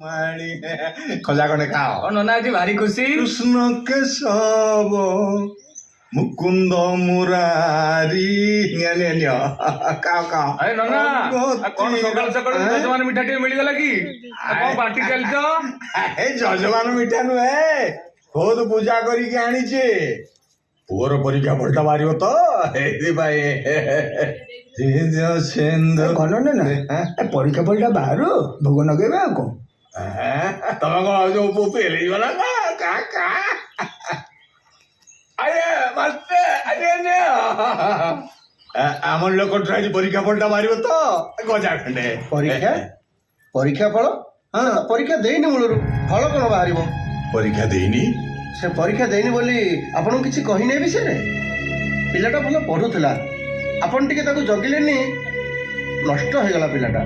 ଖଜା ଖଣ୍ଡେ ଖାଅ। ନନା ଆଜି ଭାରି ଖୁସି। କୃଷ୍ଣ କେଶବ ମୁକୁନ୍ଦ ମୁରାରୀ ଖାଅ ଖାଅ। ଆରେ ନନା କଣ ସକାଳୁ ସକାଳୁ ଯଜମାନ ମିଠା ଟିକେ ମିଳିଗଲା କି? କଣ ବାଣ୍ଟି ଚାଲିଛ? ଯଜମାନ ମିଠା ନୁହେଁ, ବହୁତ ପୂଜା କରିକି ଆଣିଛେ। ପୁଅର ପରୀକ୍ଷା ଫଳଟା ବାହାରିବ ତ ଏଇଥିପାଇଁ। ପରୀକ୍ଷା ଫଳଟା ବାହାରୁ ଭୋଗ ନଗେଇବା ଆଉ କଣ? ତମେ କଣ ଭାବୁଛ ପୁଅ ଫେଲ୍ ହେଇଗଲା ନା? ଆମର ଲୋକଠୁ ଆଜି ପରୀକ୍ଷା ଫଳଟା ବାହାରିବ ତ ଗଜା ଖଣ୍ଡେ। ପରୀକ୍ଷା ପରୀକ୍ଷା ଫଳ? ହଁ, ପରୀକ୍ଷା ଦେଇନି ମୂଳରୁ, ଫଳ କଣ ବାହାରିବ? ପରୀକ୍ଷା ଦେଇନି? ସେ ପରୀକ୍ଷା ଦେଇନି ବୋଲି ଆପଣଙ୍କୁ କିଛି କହିନି ଏ ବିଷୟରେ? ପିଲାଟା ଭଲ ପଢୁଥିଲା, ଆପଣ ଟିକେ ତାକୁ ଜଗିଲେନି, ନଷ୍ଟ ହେଇଗଲା ପିଲାଟା।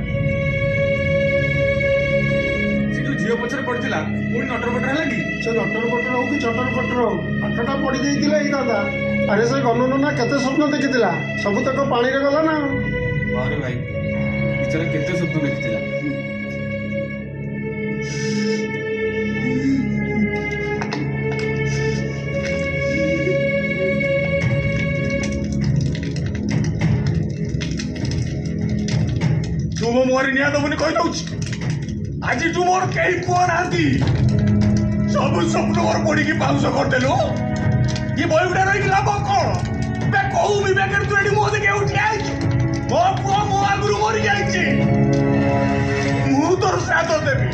ସେ ଯୋଉ ଝିଅ ପଛରେ ପଡିଥିଲା ପୁଣି ନଟର ପଟର ହେଲା କି? ସେ ଲଟର ପଟର ହଉ କି ଚଟର ପଟର ହଉ, ପାଠଟା ପଢି ଦେଇଥିଲେ ହେଇଥାନ୍ତା। ଆରେ ସେ ଗନୁ ନା କେତେ ସ୍ୱପ୍ନ ଦେଖିଥିଲା, ସବୁ ତକ ପାଣିରେ ଗଲା ନା। ଆରେ ଭାଇ ବିଚାରା କେତେ ସ୍ୱପ୍ନ ଦେଖିଥିଲା। ତୁ ମୋ ମୁହଁରେ ନିଆଁ ଦବୁନି କହିଦଉଛି। ଆଜିଠୁ ମୋର କେହି ପୁଅ ନାହାନ୍ତି, ସବୁ ସ୍ୱପ୍ନ ମୋର ପଡିକି ପାଉଁଶ କରିଦେଲୁ। ଏ ବହିଗୁଡ଼ା ରହିକି ଲାଭ କଣ? କୋଉ ବିବେକରେ ତୁ ଏଠି ମୁହଁ ଦେଖି ଉଠି ଆଇଛୁ? ମୋ ପୁଅ ମୋ ଆଗରୁ ମରି ଯାଇଛି, ମୁଁ ତୋର ଶ୍ରାଦ୍ଧ ଦେବି,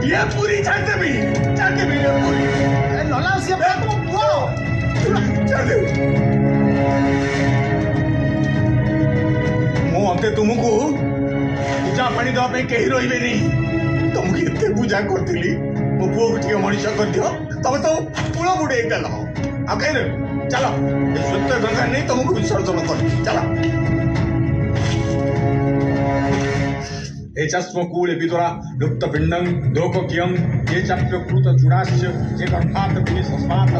ଇଏ ପୁରୀ ଛାଡ଼ିଦେବି, ଛାଡ଼ିଦେବି ଇଏ ପୁରୀ। ନଲା ସିଏ ତମ ପୁଅ। ଛାଡ଼ିଦେବି ମୁଁ ଅନ୍ତେ ତୁମକୁ ପୂଜା ପାଣି ଦେବା ପାଇଁ କେହି ରହିବେନି। ତମକୁ ଏତେ ପୂଜା କରିଥିଲି, ମୋ ପୁଅକୁ ଟିକେ ମଣିଷ କରିଦିଅ, ତମେ ତ କୂଳ ବୁଡେଇ ଦେଲ। ଆଉ କାହିଁ ରହିବ? ଚାଲ ଏ ସତ୍ୟ ଗଙ୍ଗା ନେଇ ତମକୁ ବିସର୍ଜନ କରି ଚାଲ। एचस्मकूले विदुरा लुप्तपिण्डं लोककियं ये चाप्यकृत चूडास्य ये गर्भात् विनिसस्मात्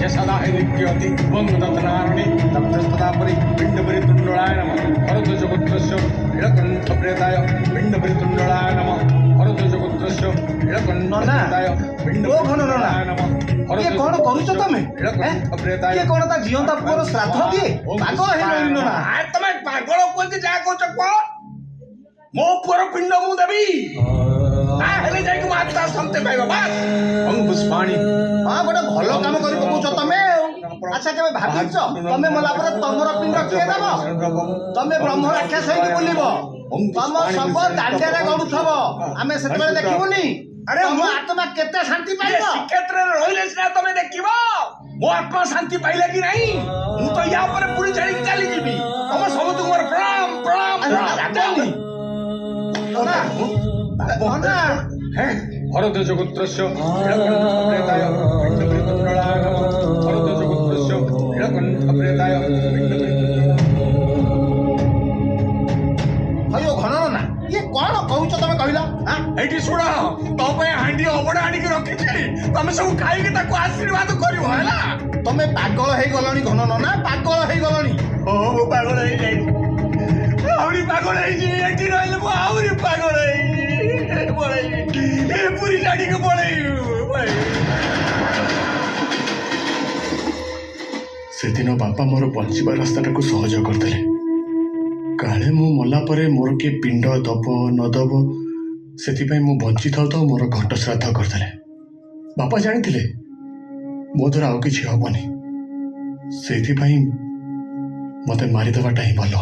ये सदा हि नित्यति वंगदत्तनारणे तप्तस्तदापरि पिण्डपरितुण्डलाय नमः भरतजगोत्रस्य नीलकण्ठप्रेताय पिण्डपरितुण्डलाय नमः भरतजगोत्रस्य नीलकण्ठप्रेताय पिण्डपरितुण्डलाय नमः। ये कौन करूଛ ତମେ? ये कौन ता जीवंता पुअर श्राद्ध दिए? पागल हेलଣି ନା? ତମେ ପାଗଳ କୁହନ୍ତି ଯାହା କହୁଛ କୁହ। ମୋ ପୁଅର ପିଣ୍ଡ ମୁଁ ଦେବି, ହେଲେ ଯାଇକି ମୋ ଆତ୍ମା ଶାନ୍ତି ପାଇବ। ପୁଷ୍ପାଣୀ ଗୋଟେ ଭଲ କାମ କରି ପକଉଛ ତମେ। ଆଚ୍ଛା କେବେ ଭାବିଛ ତମେ ମଲା ପରେ ତମର ପିଣ୍ଡ କିଏ ଦେବ? ତମେ ବ୍ରହ୍ମ ରାକ୍ଷସ ହେଇକି ବୁଲିବ, ତମ ଶବ ଦାଣ୍ଡରେ ଗଡୁଥିବ, ଆମେ ସେତେବେଳେ ଦେଖିବୁନି? ଆରେ ତମ ଆତ୍ମା କେତେ ଶାନ୍ତି ପାଇବ? ଶ୍ରୀକ୍ଷେତ୍ରରେ ରହିଲେ ସିନା ତମେ ଦେଖିବ ମୋ ଆତ୍ମା ଶାନ୍ତି ପାଇଲା କି ନାହିଁ। ମୁଁ ତ ୟା ଉପରେ ପୁରୀ ଛାଡ଼ିକି ଚାଲିଯିବି। ତମ ସମସ୍ତଙ୍କୁ ମୋର ପ୍ରଣାମ ପ୍ରଣାମ ପ୍ରଣାମ। भरत जगोत्रस्य नीलकण्ठप्रेताय पिण्डपरितुण्डलाय नमः भरत जगोत्रस्य नीलकण्ठप्रेताय अयो घनना ये कौन कहूଛ ତମେ କହିଲ? ଏଇଠି ଶୁଣ, ତୋ ପାଇଁ ହାଣ୍ଡି ଅବଢ଼ା ଆଣିକି ରଖିଛି, ତମେ ସବୁ ଖାଇକି ତାକୁ ଆଶୀର୍ବାଦ କରିବ ହେଲା। ତମେ ପାଗଳ ହେଇଗଲଣି ଘନନା, ପାଗଳ ହେଇଗଲଣି। ମୁଁ ପାଗଳ ହେଇଯାଇଛି, ଆହୁରି ପାଗଳ ହେଇଛି। ଏଠି ରହିଲେ ମୁଁ ଆହୁରି ପାଗଳ ହେଇଛି, ପୁରୀ ଛାଡ଼ିକି ପଳେଇବି। ସେଦିନ ବାପା ମୋର ବଞ୍ଚିବା ରାସ୍ତାଟାକୁ ସହଜ କରିଦେଲେ। କାଳେ ମୁଁ ମଲା ପରେ ମୋର କିଏ ପିଣ୍ଡ ଦବ ନ ଦବ, ସେଥିପାଇଁ ମୁଁ ବଞ୍ଚିଥାଉ ତ ମୋର ଘଟ ଶ୍ରାଦ୍ଧ କରିଦେଲେ। ବାପା ଜାଣିଥିଲେ ମୋ ଦ୍ୱାରା ଆଉ କିଛି ହବନି, ସେଇଥିପାଇଁ ମତେ ମାରିଦେବାଟା ହିଁ ଭଲ।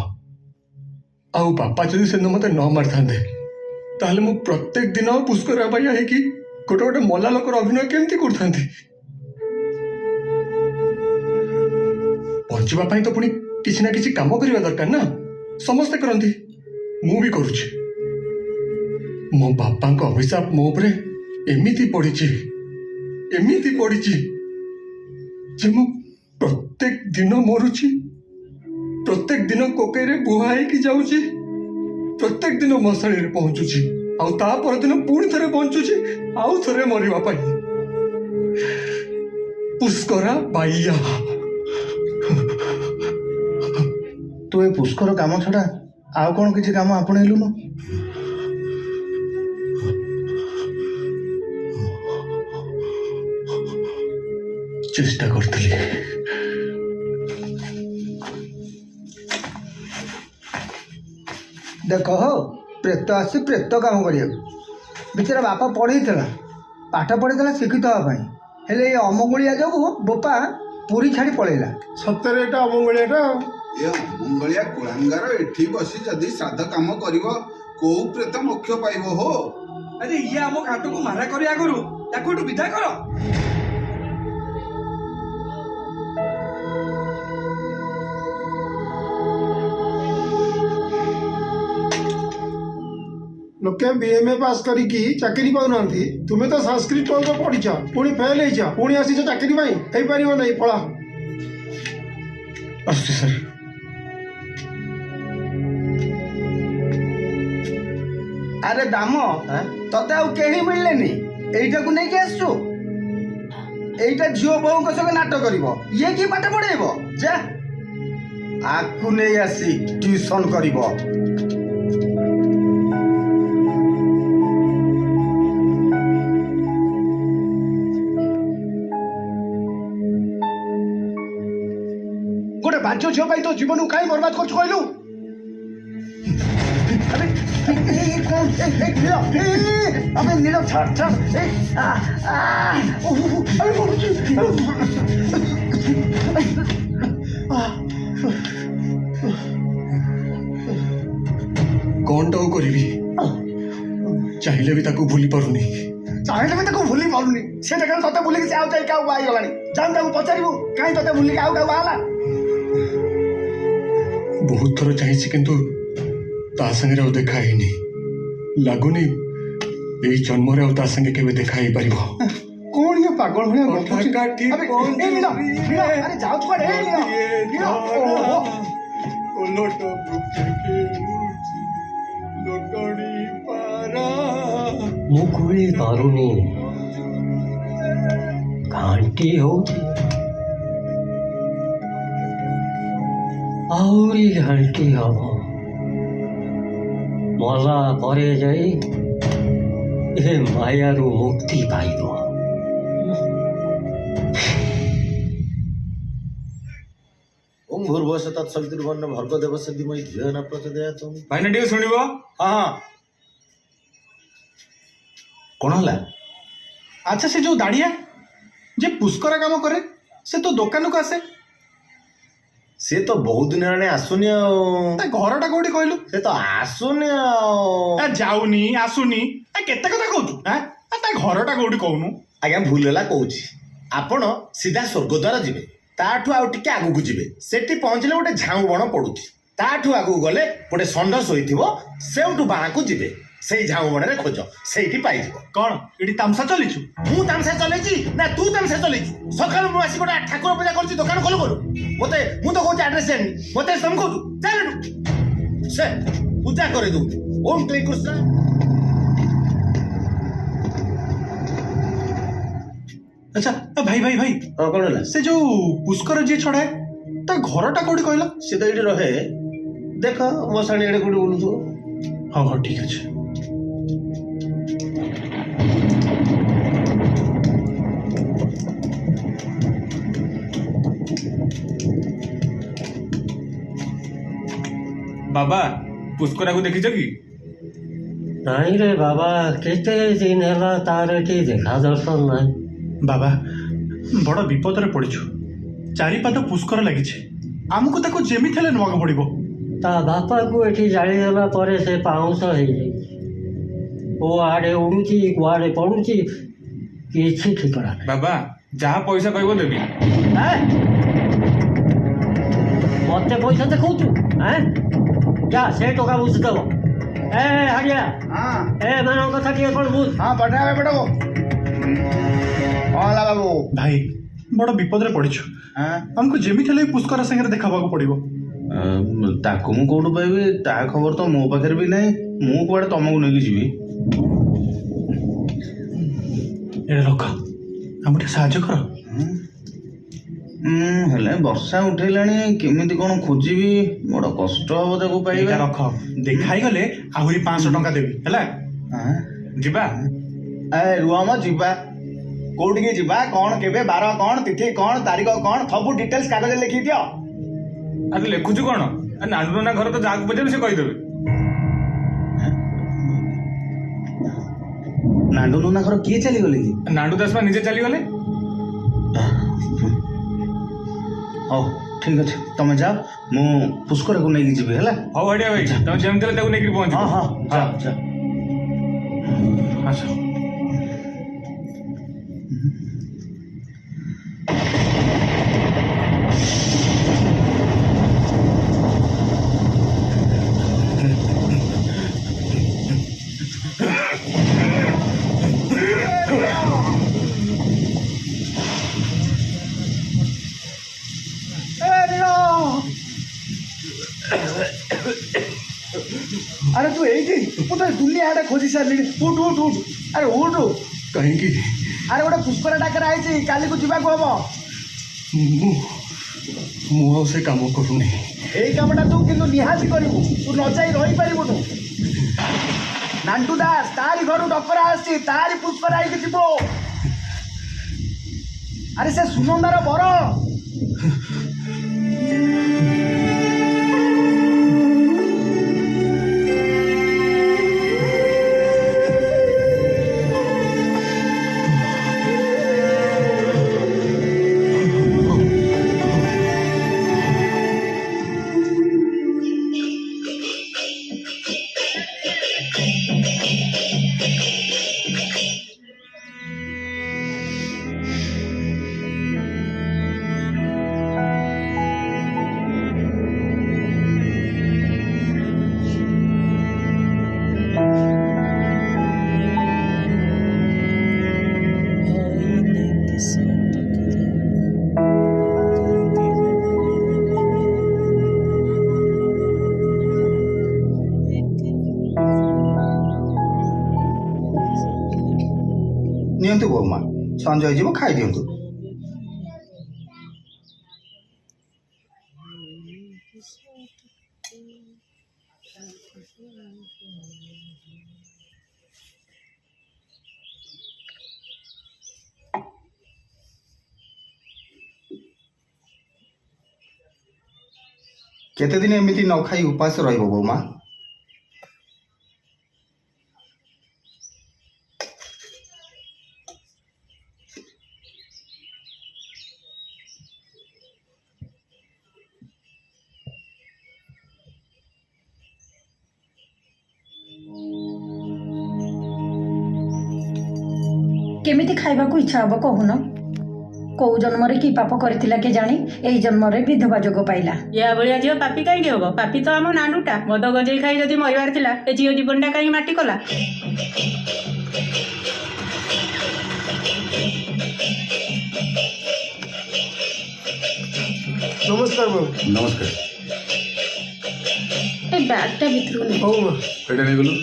ଆଉ ବାପା ଯଦି ସେଦିନ ମତେ ନ ମାରିଥାନ୍ତେ, ତାହେଲେ ମୁଁ ପ୍ରତ୍ୟେକ ଦିନ ପୁଷ୍କର ବାଇଆ ହେଇକି ଗୋଟେ ଗୋଟେ ମଲା ଲୋକର ଅଭିନୟ କେମିତି କରୁଥାନ୍ତି? ବଞ୍ଚିବା ପାଇଁ ତ ପୁଣି କିଛି ନା କିଛି କାମ କରିବା ଦରକାର ନା। ସମସ୍ତେ କରନ୍ତି, ମୁଁ ବି କରୁଛି। ମୋ ବାପାଙ୍କ ଅଭିଶାପ ମୋ ଉପରେ ଏମିତି ପଡ଼ିଛି ଯେ ମୁଁ ପ୍ରତ୍ୟେକ ଦିନ ମରୁଛି, ପ୍ରତ୍ୟେକ ଦିନ କୋକେଇରେ ବୁହା ହେଇକି ଯାଉଛି, ପ୍ରତ୍ୟେକ ଦିନ ମଶାଣିରେ ପହଞ୍ଚୁଛି, ଆଉ ତା ପରଦିନ ପୁଣି ଥରେ ବଞ୍ଚୁଛି ଆଉ ଥରେ ମରିବା ପାଇଁ। ପୁଷ୍କରା ବାଇଆ। ତୁ ଏ ପୁଷ୍କର କାମ ଛଡା ଆଉ କଣ କିଛି କାମ ଆପଣେଇଲୁନୁ? ଚେଷ୍ଟା କରୁଥିଲି। ଦେଖ ହୋ ପ୍ରେତ ଆସି ପ୍ରେତ କାମ କରିବାକୁ। ବିଚାରା ବାପା ପଢ଼େଇଥିଲା, ପାଠ ପଢ଼ିଥିଲା ଶିକ୍ଷିତ ହେବା ପାଇଁ, ହେଲେ ଏ ଅମଙ୍ଗୁଳିଆ ଯୋଗୁଁ ବୋପା ପୁରୀ ଛାଡ଼ି ପଳେଇଲା। ସତରେ ଏଟା ଅମଙ୍ଗଳିଆଟା। ଏ ଅମଙ୍ଗଳିଆ କୁଳାଙ୍ଗାର ଏଠି ବସି ଯଦି ଶ୍ରାଦ୍ଧ କାମ କରିବ କୋଉ ପ୍ରେତ ମୋକ୍ଷ ପାଇବ ହୋ? ଆରେ ଇଏ ଆମ ଘାଟକୁ ମାରା କରି ଆଗରୁ ତାକୁ ଏଠୁ ବିଦା କର। ଲୋକେ BMA ପାସ୍ କରିକି ଚାକିରି ପାଉନାହାନ୍ତି, ତୁମେ ତ ସଂସ୍କୃତ ପଢିଛ, ପୁଣି ଫେଲ୍ ହେଇଛ, ପୁଣି ଆସିଛ ଚାକିରି ପାଇଁ, ହେଇପାରିବ ନାହିଁ, ପଳା। ଆସୁଛି ସାର୍। ଆରେ ଦାମ, ତତେ ଆଉ କେହି ମିଳିଲେନି, ଏଇଟାକୁ ନେଇକି ଆସିଛୁ। ଏଇଟା ଝିଅ ବୋଉଙ୍କ ସଙ୍ଗେ ନାଟ କରିବ, ଇଏ କି ପାଠ ପଢେଇବ? ଯା ଆକୁ ନେଇ ଆସି ଟ୍ୟୁସନ କରିବ। ଗୋଟେ ବାଜ୍ୟ ଝିଅ ପାଇଁ ତୋ ଜୀବନକୁ କାହିଁ ବର୍ବାଦ କରୁଛୁ କହିଲୁ? ନୀଳ ଛାଡ ଛାଡ। କଣଟା ଆଉ କରିବି? ଚାହିଁଲେ ବି ତାକୁ ଭୁଲି ପାରୁନି। ଚାହିଁଲେ ବି ତାକୁ ଭୁଲି ପାରୁନି। ସେ ଦେଖ ତତେ ଭୁଲିକି ସେ ଆଉ ଯାଇ କାହାକୁ ବାହା ହେଇଗଲାଣି। ଯାଇ ତାକୁ ପଚାରିବୁ କାହିଁ ତତେ ଭୁଲିକି ଆଉ କାହାକୁ ବାହା ହେଲା। ବହୁତ ଥର ଚାହିଁଛି କିନ୍ତୁ ତା ସାଙ୍ଗରେ ଆଉ ଦେଖା ହେଇନି। ଲାଗୁନି ଏଇ ଜନ୍ମରେ ଆଉ ତା ସାଙ୍ଗେ କେବେ ଦେଖା ହେଇପାରିବ। କଣ ଇଏ ପାଗଳ ଭଳିଆ ଗପୁଛି? କାଠି ଆରେ ଯାଉଛୁ କୁଆଡେ? ମୁକୁଳି ପାରୁନି, ଘାଣ୍ଟି ହଉଛି, ଆହୁରି ଘାଣ୍ଟି ହବ। ମଲା ପରେ ଯାଇ ଏ ମାୟାରୁ ମୁକ୍ତି ପାଇବ। ଓಂ ଭୂର୍ଭୁବଃ ତତ୍ସବିତୁର୍ବରେଣ୍ୟଂ ଭର୍ଗୋ ଦେବସ୍ୟ ଧୀମହି ଧିୟୋ ନଃ ପ୍ରଚୋଦୟାତ୍। ଭାଇନା ଟିକେ ଶୁଣିବ। ହଁ କଣ ହେଲା? ଆଚ୍ଛା, ସେ ଯୋଉ ଦାଢ଼ିଆ ଯେ ପୁଷ୍କର କାମ କରେ, ସେ ତ ଦୋକାନକୁ ଆସେ, ସେ ତ ବହୁତ ଦିନ ହେଲାଣି ଆସୁନି ଆଉ। ତା ଘରଟା କୋଉଠି କହିଲୁ? ସେ ତ ଆସୁନି ଆଉ। ଯାଉନି ଆସୁନି, କେତେ କଥା କହୁଛୁ? ତା ଘରଟା କୋଉଠି କହୁନୁ? ଆଜ୍ଞା ଭୁଲ ହେଲା କହୁଛି। ଆପଣ ସିଧା ସ୍ୱର୍ଗଦ୍ୱାର ଯିବେ, ତାଠୁ ଆଉ ଟିକେ ଆଗକୁ ଯିବେ, ସେଠି ପହଞ୍ଚିଲେ ଗୋଟେ ଝାଉଁ ବଣ ପଡୁଛି, ତାଠୁ ଆଗକୁ ଗଲେ ଗୋଟେ ଷଣ୍ଢ ଶୋଇଥିବ, ସେଉଠୁ ବାଁକୁ ଯିବେ, ସେଇ ଝାଉଁ ବଣରେ ଖୋଜ, ସେଇଠି ପାଇଯିବ। କଣ ଏଠି ତାମସା ଚଲେଇଛୁ? ମୁଁ ତାମସା ଚଲେଇଛି ନା ତୁ ତାମସା ଚଲେଇଛୁ? ସକାଳୁ ମୁଁ ଆସି ଗୋଟେ ଠାକୁର ପୂଜା କରୁଛି, ଦୋକାନ ଖୋଲୁ ଖୋଲୁ ମୁଁ ତ କହୁଛି ଆଡ୍ରେସ ଜାଣିନି, ମତେ ତମେ କହୁଛୁ ଚାଲ ସେ ପୂଜା କରି ଦଉଛୁ। ଓಂ କ୍ଲିଂ କୃଷ୍ଣ। ଆଚ୍ଛା ଭାଇ ଭାଇ ଭାଇ, ହଁ କଣ ହେଲା? ସେ ଯୋଉ ପୁଷ୍କର ଯିଏ ଛଡାଏ, ତା ଘରଟା କୋଉଠି କହିଲ? ସେ ତ ଏଇଠି ରହେ, ଦେଖ ମଶାଣି ଆଡେ କୋଉଠି ବୁଲୁଥିବ। ହଉ ହଉ ଠିକ ଅଛି। ବାବା ପୁଷ୍କରାକୁ ଦେଖିଛ କି? ନାଇଁ ରେ ବାବା, କେତେ ଦିନ ହେଲା ତାର ଏଠି ଦେଖା ଦର୍ଶନ ନାହିଁ। ବାବା ବଡ ବିପଦରେ ପଡିଛୁ, ଚାରିପାଦ ପୁଷ୍କର ଲାଗିଛି, ଆମକୁ ତାକୁ ଯେମିତି ହେଲେ ନେବାକୁ ପଡିବ। ତା ବାପାକୁ ଏଠି ଜାଳିଦେଲା ପରେ ସେ ପାଉଁଶ ହେଇଯାଇଛି। କୁଆଡେ ଉଡୁଛି କୁଆଡେ ପଡୁଛି କିଛି ଠିକଣା ନାହିଁ। ବାବା ଯାହା ପଇସା କହିବ ଦେବି। ମତେ ପଇସା ଦେଖଉଛୁ? ଯା ସେ ଟଙ୍କା ବୁଝିଦବ। ଏ ହାଡ଼ିଆ, ଏମାନଙ୍କ କଥା ଟିକେ କଣ ବୁଝ। ହଁ ପଠାବେ ପଠାବ। କଣ ହେଲା ବାବୁ? ଭାଇ ବଡ ବିପଦରେ ପଡିଛୁ, ଆମକୁ ଯେମିତି ହେଲେ ପୁଷ୍କର ସାଙ୍ଗରେ ଦେଖାବାକୁ ପଡିବ। ତାକୁ ମୁଁ କୋଉଠୁ ପାଇବି? ତା ଖବର ତ ମୋ ପାଖରେ ବି ନାହିଁ, ମୁଁ କୁଆଡେ ତମକୁ ନେଇକି ଯିବି? ଏଇଟା ରଖ, ଆମକୁ ଟିକେ ସାହାଯ୍ୟ କର। ହେଲେ ବର୍ଷା ଉଠେଇଲାଣି, କେମିତି କଣ ଖୋଜିବି? ବଡ କଷ୍ଟ ହବ ତାକୁ ପାଇବା। ଏଇଟା ରଖ, ଦେଖା ହେଇଗଲେ ଆହୁରି 500 ଟଙ୍କା ଦେବି, ହେଲା? ଯିବା। ରୁହ ମ ଯିବା। କୋଉଠିକି ଯିବା କଣ କେବେ ବାର କଣ ତିଥି କଣ ତାରିଖ କଣ ସବୁ ଡିଟେଲ୍ସ କାଗଜରେ ଲେଖି ଦିଅ। ଆରେ ଲେଖୁଛୁ କଣ? ନାଣ୍ଡୁ ନନା ଘରେ ତ ଯାହାକୁ ପଚାରିବେ ସେ କହିଦେବେ। ନାଣ୍ଡୁ ନନା ଘର କିଏ ଚାଲିଗଲେ କି? ନାଣ୍ଡୁ ଦାସ ବା ନିଜେ ଚାଲିଗଲେ। ହଉ ଠିକ ଅଛି ତମେ ଯାଅ ମୁଁ ପୁଷ୍କରକୁ ନେଇକି ଯିବି ହେଲା। ହଉ ହଡ଼ିଆ ଭାଇ ତମେ ଯେମିତି ହେଲେ ତାକୁ ନେଇକି ପହଞ୍ଚିବ। ହଁ ଯାଅ ଯାଅ। ଆସ। अरे तू एइठी मुझे दुनिया आड़े खोजी सारी उठ उठ उठ अरे उठ कहीं अरे गोटे पुष्कर डाकर आई काली को जीवा को हम मु से काम करूनी यही कामटा तू किंतु निहाती करू तू न जाई रही पारिबुनु नांटू दास तारी घर डकरा आसी तारी पुष्कर आई के जीवो अरे से सुनंदार बर नियंतु बोमा संजय जीव खाई दियंतु केते दिन एमिति न खाई उपास रहिबो बोमा केमिति खाइबाकू इच्छा हब कहून कौ जन्म कि पाप करथिला के जानी एई जन्म विधवा जोग पाइला या भलिया झील पापी कहीं हम पापी तो आम नांडूटा मद गंजेई खाई जदि मरवार थिला ए झील जीवनटा कहीं माटी कला नमस्कार बाबू नमस्कार। ए बैगटा भितरु नै हौ मां एटा नहीं गलु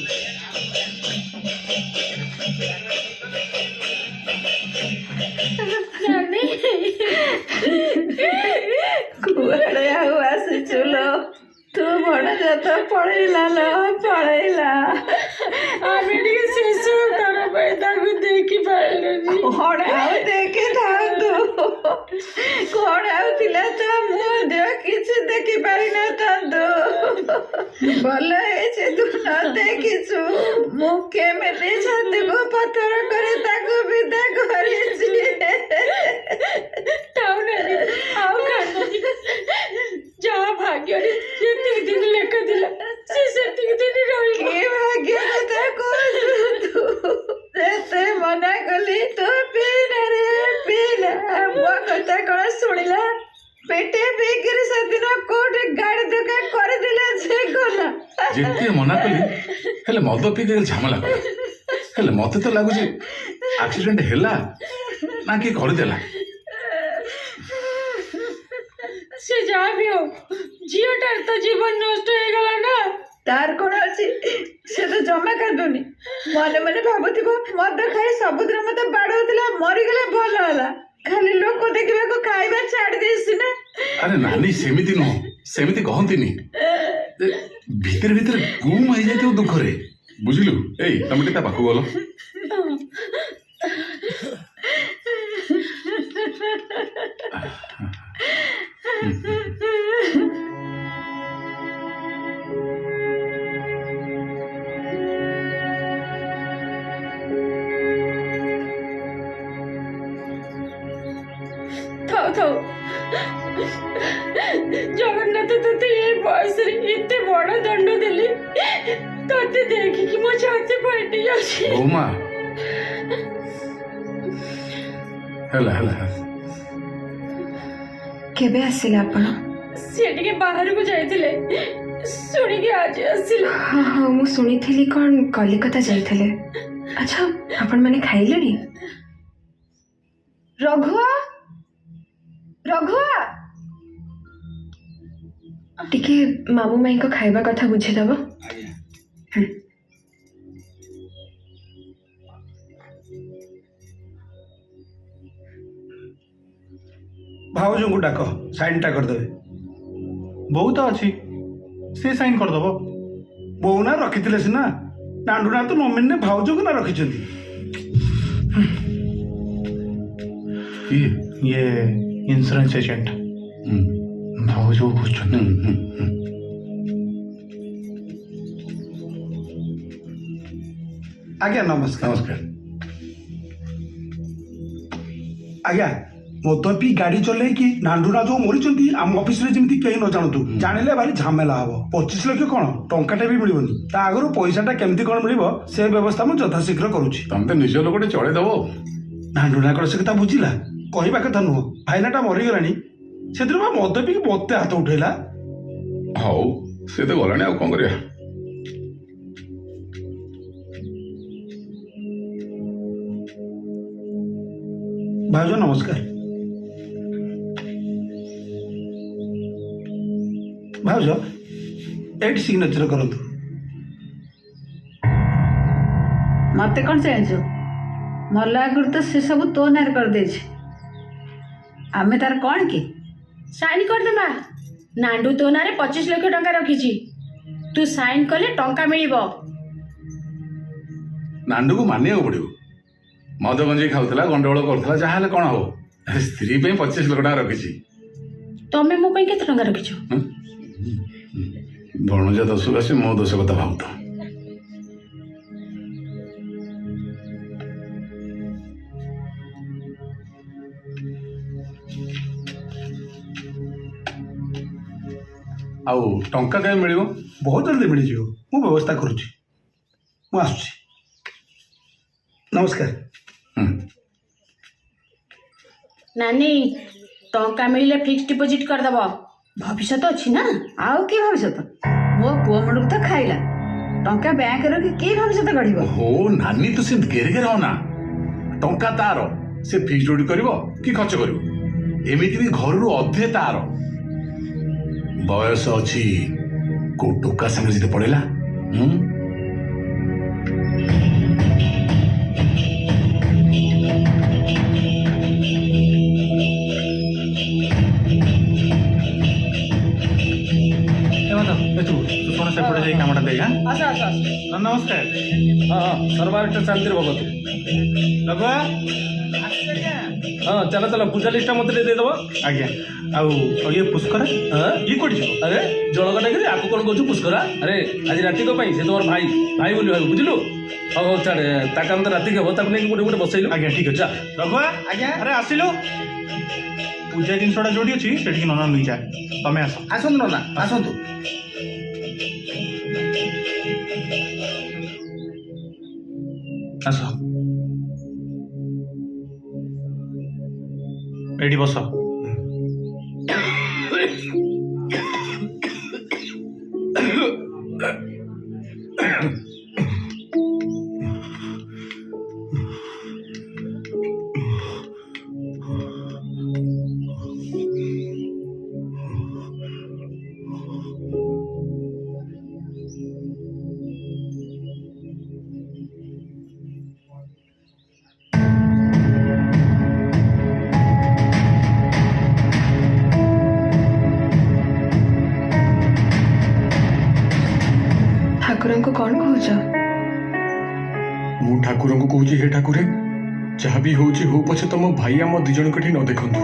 कुआड़े आउ आसिचुलो तू बड़ जात पळैला लो पळैला आमे टिके शिशु तर पैदाकू देखि पाइलनी कोण आउ देखि थांतु कोण आउ थिला तो मु दे किछ देखि पारि न थांतु भले छे तू न देखिछु मु केमेते छाती को पत्थर करे ताकू विदा करिछि टाउनरी आउ खाननी जा भाग्य रे जेति दिन लेख दिला से सेति दिन रही के भाग्य कथा कहू ते मना कली तो पीना रे पीना मो कथा कण सुनिला पेटे बेकर सदिन कोट गाड़ी धक्का कर दिला से गला जेते मना कली हेले मद पी के झमेला कला हेले मते तो लागुची एक्सीडेंट हैला ना कि कर देला से जा भी हो झीटार तो जीवन नष्ट हो गला ना तार कौन अच्छी से तो जमा कर दूनी मने मने भाबुथिबो मद खाई सबुद्र मते बाडौतिला मरिगला भल होला खाली लोक देखिबा को खाइबा छाड़ देसी ना अरे नानी सेमिति न सेमिति कहंतिनी भीतर भीतर गुम हो जाते दुख रे बुझिलु एई तमटे ता पाखु गलो ନଥାଉ ଜଗନ୍ନାଥ ତତେ ଏ ବୟସରେ ଏତେ ବଡ ଦଣ୍ଡ ଦେଲି ତତେ ଦେଖିକି ମୋ ଛାତି ଫାଟି ଯାଉଛି। ବୋଉମା ହେଲା ହେଲା କେବେ ଆସିଲେ ଆପଣ? ସେ ଟିକେ ବାହାରକୁ ଯାଇଥିଲେ ଶୁଣିକି ଆଜି ଆସିଲେ। ହଁ ହଁ ମୁଁ ଶୁଣିଥିଲି କ'ଣ କଲିକତା ଯାଇଥିଲେ। ଆଚ୍ଛା ଆପଣମାନେ ଖାଇଲେଣି? ରଘୁଆ ରଘୁଆ ଟିକେ ମାମୁ ମାଇଁଙ୍କ ଖାଇବା କଥା ବୁଝିଦବ। ଭାଉଜଙ୍କୁ ଡାକ ସାଇନ୍ଟା କରିଦେବେ। ବୋଉ ତ ଅଛି, ସେ ସାଇନ୍ କରିଦବ। ବୋଉ ନା ରଖିଥିଲେ ସିନା, ନାଣ୍ଡୁ ନା ତ ନମିନେ ଭାଉଜଙ୍କୁ ନା ରଖିଛନ୍ତି। ଇଏ ଇନ୍ସୁରାନ୍ସ ଏଜେଣ୍ଟ ଭାଉଜ ବୁଝୁଛନ୍ତି। ଆଜ୍ଞା ନମସ୍କାର। ନମସ୍କାର। ଆଜ୍ଞା ମଦ ପିଇ ଗାଡି ଚଲେଇକି ନାଣ୍ଡୁନା ଯୋଉ ମରିଛନ୍ତି ଆମ ଅଫିସରେ ଯେମିତି କେହି ନ ଜାଣନ୍ତୁ, ଜାଣିଲେ ଭାରି ଝାମେଲା ହବ। 25 ଲକ୍ଷ କଣ ଟଙ୍କାଟେ ବି ମିଳିବନି। ତା ଆଗରୁ ପଇସାଟା କେମିତି କଣ ମିଳିବ ସେ ବ୍ୟବସ୍ଥା ମୁଁ ଯଥାଶୀଘ୍ର କରୁଛି। ତମେ ତ ନିଜ ଲୋକଟେ ଚଳେଇଦବ। ନାଣ୍ଡୁନା କଣ ସେ କଥା ବୁଝିଲା? କହିବା କଥା ନୁହଁ, ଭାଇନାଟା ମରିଗଲାଣି, ସେଥିରେ ବା ମଦ ପିଇକି ମତେ ହାତ ଉଠେଇଲା। ହଉ ସେ ତ ଗଲାଣି, ଆଉ କଣ କରିବା। ଭାଉଜ ନମସ୍କାର। ଭାଉଜ ଏଇଠି ସିଗ୍ନେଚର କରନ୍ତୁ। ମତେ କଣ ଜାଣିଛୁ? ମଲା ଆଗରୁ ତ ସେ ସବୁ ତୋ ନାଁରେ କରିଦେଇଛି। ଆମେ ତାର କଣ କି? ସାଇନ୍ କରିଦେବା। ନାଣ୍ଡୁ ତୋ ନାଁରେ 25 ଲକ୍ଷ ଟଙ୍କା ରଖିଛି। ତୁ ସାଇନ୍ କଲେ ଟଙ୍କା ମିଳିବ। ନାଣ୍ଡୁକୁ ମାନିବାକୁ ପଡିବ। ମଦ ଗଞ୍ଜେଇ ଖାଉଥିଲା, ଗଣ୍ଡଗୋଳ କରୁଥିଲା, ଯାହା ହେଲେ କଣ ହବ। ସ୍ତ୍ରୀ ପାଇଁ 25 ଲକ୍ଷ ଟଙ୍କା ରଖିଛି। ତମେ ମୋ ପାଇଁ କେତେ ଟଙ୍କା ରଖିଛ? ଭଣଜା ଦୋଷକୁ ଆସି ମୋ ଦୋଷ କଥା ଭାବୁଥ। ଆଉ ଟଙ୍କା କେବେ ମିଳିବ? ବହୁତ ଜଲ୍ଦି ମିଳିଯିବ, ମୁଁ ବ୍ୟବସ୍ଥା କରୁଛି। ମୁଁ ଆସୁଛି, ନମସ୍କାର। ନାନୀ ଟଙ୍କା ମିଳିଲେ ଫିକ୍ସ ଡିପୋଜିଟ୍ କରିଦବ। ଭବିଷ୍ୟତ ଅଛି ନା। ଆଉ କି ଭବିଷ୍ୟତ? ମୋ ପୁଅ ମୁଣ୍ଡକୁ ତ ଖାଇଲା। ଟଙ୍କା ବ୍ୟାଙ୍କରେ ରଖି କି ଭବିଷ୍ୟତ ଗଢିବ? ଓ ନାନୀ ତୁ ସେ ଗେରେ ଗେରେ ହନା। ଟଙ୍କା ତାର, ସେ ଫିକ୍ସ ଡିପୋଜିଟ୍ କରିବ କି ଖର୍ଚ୍ଚ କରିବ। ଏମିତି ବି ଘରରୁ ଅଧେ ତାର। ବୟସ ଅଛି, କୋଉ ଟୋକା ସାଙ୍ଗରେ ଯଦି ପଡିଲା ସେପଟେ ଯାଇ କାମଟା ଦେଇ। ଆସ ଆସ ଆସ। ନମସ୍କାର। ହଁ ସର୍ବାରିଷ୍ଟ ଶାନ୍ତିରେ ଭଗତ। ରଘୁଆ ହଁ ଚାଲ ଚାଲ, ପୂଜା ଲିଷ୍ଟଟା ମତେ ଦେଇଦେବ। ଆଜ୍ଞା। ଆଉ ଇଏ ପୁଷ୍କରା ଇଏ କୋଉଠି ଯିବ? ଆରେ ଜଳକ ଡାକିରି ଆକୁ କଣ କହୁଛୁ ପୁଷ୍କରା? ଆରେ ଆଜି ରାତିକ ପାଇଁ ସେ ତମର ଭାଇ ଭାଇ ବୋଲି ଭାବୁ, ବୁଝିଲୁ? ହଉ ହଉ ଛାଡେ, ତା କାମ ତ ରାତିକି ହବ, ତାକୁ ନେଇକି ଗୋଟେ ବସେଇଲୁ। ଆଜ୍ଞା ଠିକ ଅଛି। ରଘୁଆ ଆଜ୍ଞା। ଆରେ ଆସିଲୁ। ପୂଜା ଜିନିଷଟା ଯୋଉଠି ଅଛି ସେଠିକି ନନା ନେଇଯା। ତମେ ଆସ। ଆସନ୍ତୁ ନନା ଆସନ୍ତୁ। ଆସ ଏଇଠି ବସ। ଠାକୁରଙ୍କୁ କ'ଣ କହୁଛ? ମୁଁ ଠାକୁରଙ୍କୁ କହୁଛି, ହେ ଠାକୁରେ, ଯାହା ବି ହଉଛି ହଉ ପଛେ ତମ ଭାଇ ଆମ ଦି ଜଣଙ୍କ ଏଠି ନ ଦେଖନ୍ତୁ।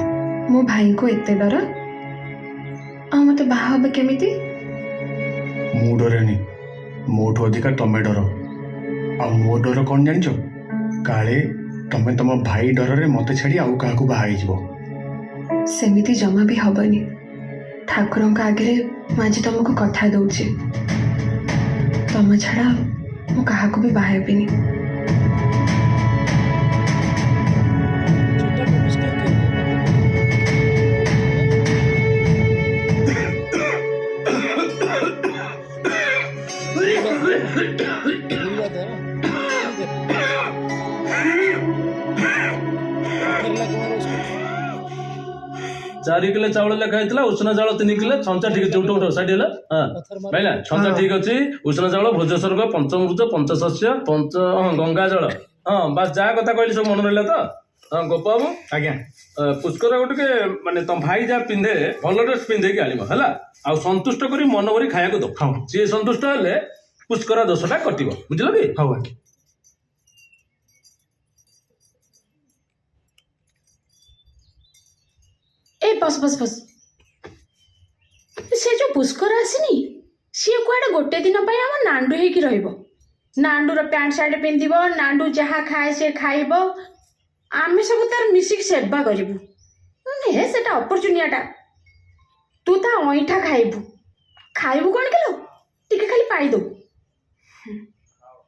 ମୋ ଭାଇଙ୍କୁ ଏତେ ଡର, ଆଉ ମତେ ବାହା ହବ କେମିତି? ମୁଁ ଡରେନି, ମୋଠୁ ଅଧିକା ତମେ ଡର। ଆଉ ମୋ ଡର କ'ଣ ଜାଣିଛ? କାଳେ ତମେ ତମ ଭାଇ ଡରରେ ମତେ ଛାଡ଼ି ଆଉ କାହାକୁ ବାହା ହେଇଯିବ। ସେମିତି ଜମା ବି ହବନି। ଠାକୁରଙ୍କ ଆଗରେ ମୁଁ ଆଜି ତମକୁ କଥା ଦଉଛି, ତମ ଛଡା ମୁଁ କାହାକୁ ବି ବାହା ହେବିନି। चार किलो चावल लेखा होता उष्णा चावल 3 किलो छंचा ठीक अच्छे उठ उठ साइड हाँ भाईना छंचा ठीक अच्छे उष्णा चावल भोज स्वर्ग पंचमृत पंचशस्य पंच हाँ गंगा जल हाँ बस जहाँ कथा कहली सब मन रहा तो हाँ गोप बाबू आज्ञा पुष्कर गोटे माने तुम भाई जहाँ पिंधे भल ड्रेस पिंधे आनिब है आ संतुष्ट कर मन भरी खाया दो हाँ सी संतुष्ट हेले पुष्कर दोषटा कटिब बुझल कि हाँ आज्ञा ए बस बस बस से जो पुष्कर आसनी सी कुआडे गोटे दिन आम नांडू होगी नांडूर पैंट सार्ट पिंधिब नांडू जहाँ खाए से खाइब आम सब तार मिसिक सेवा करूँ हे सेटा अपरचुनियाटा तू ता अईठा खाइबू खाइबू कौन किलो टिके खाली पाइदो